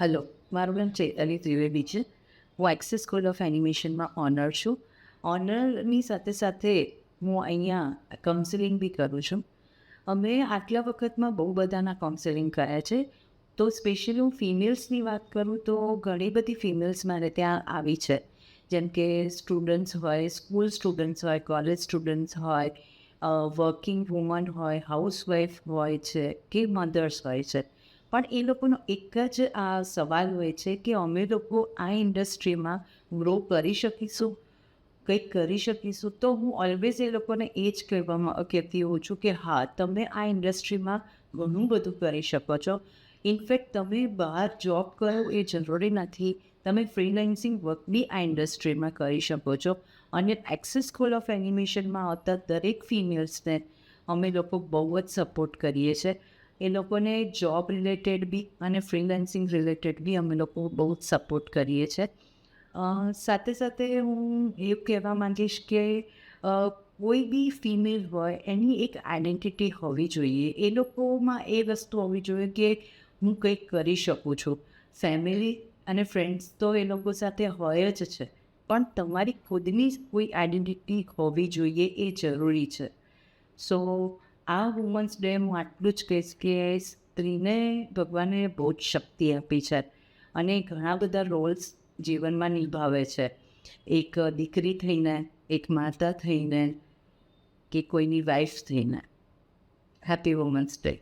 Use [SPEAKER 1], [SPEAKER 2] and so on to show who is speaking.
[SPEAKER 1] Hello, મારું નામ ચૈતાલી ત્રિવેદી છે. હું એક્સિસ સ્કૂલ ઓફ એનિમેશનમાં ઓનર છું. ઓનરની સાથે સાથે હું અહીંયા કાઉન્સેલિંગ બી કરું છું. અમે આટલા વખતમાં બહુ બધાના કાઉન્સેલિંગ કર્યા છે. તો સ્પેશિયલી હું ફિમેલ્સની વાત કરું તો ઘણી બધી ફિમેલ્સ મારે ત્યાં આવી છે. જેમ કે સ્ટુડન્ટ્સ હોય, સ્કૂલ સ્ટુડન્ટ્સ હોય, કોલેજ સ્ટુડન્ટ્સ હોય, વર્કિંગ વુમન હોય, હાઉસવાઈફ હોય છે કે મધર્સ હોય છે. પણ એ લોકોનો એક જ આ સવાલ હોય છે કે અમે લોકો આ ઇન્ડસ્ટ્રીમાં ગ્રો કરી શકીશું, કંઈક કરી શકીશું. તો હું ઓલવેઝ એ લોકોને એ જ કહેતી હોઉં છું કે હા, તમે આ ઇન્ડસ્ટ્રીમાં ઘણું બધું કરી શકો છો. ઇનફેક્ટ તમે બહાર જોબ કરો એ જરૂરી નથી. તમે ફ્રીલાન્સિંગ વર્ક બી આ ઇન્ડસ્ટ્રીમાં કરી શકો છો. અને એક્સિસ સ્કૂલ ઓફ એનિમેશનમાં આવતા દરેક ફિમેલ્સને અમે લોકો બહુ જ સપોર્ટ કરીએ છીએ. એ લોકોને જોબ રિલેટેડ બી અને ફ્રીલાન્સિંગ રિલેટેડ બી અમે લોકો બહુ જ સપોર્ટ કરીએ છીએ. સાથે સાથે હું એવું કહેવા માંગીશ કે કોઈ બી ફિમેલ હોય એની એક આઈડેન્ટિટી હોવી જોઈએ. એ લોકોમાં એ વસ્તુ હોવી જોઈએ કે હું કંઈક કરી શકું છું. ફેમિલી અને ફ્રેન્ડ્સ તો એ લોકો સાથે હોય જ છે, પણ તમારી ખુદની કોઈ આઈડેન્ટિટી હોવી જોઈએ એ જરૂરી છે. સો આ વુમન્સ ડે હું આટલું જ કહીશ કે સ્ત્રીને ભગવાને બહુ જ શક્તિ આપી છે અને ઘણા બધા રોલ્સ જીવનમાં નિભાવે છે. એક દીકરી થઈને, એક માતા થઈને કે કોઈની વાઈફ થઈને. Happy women's day.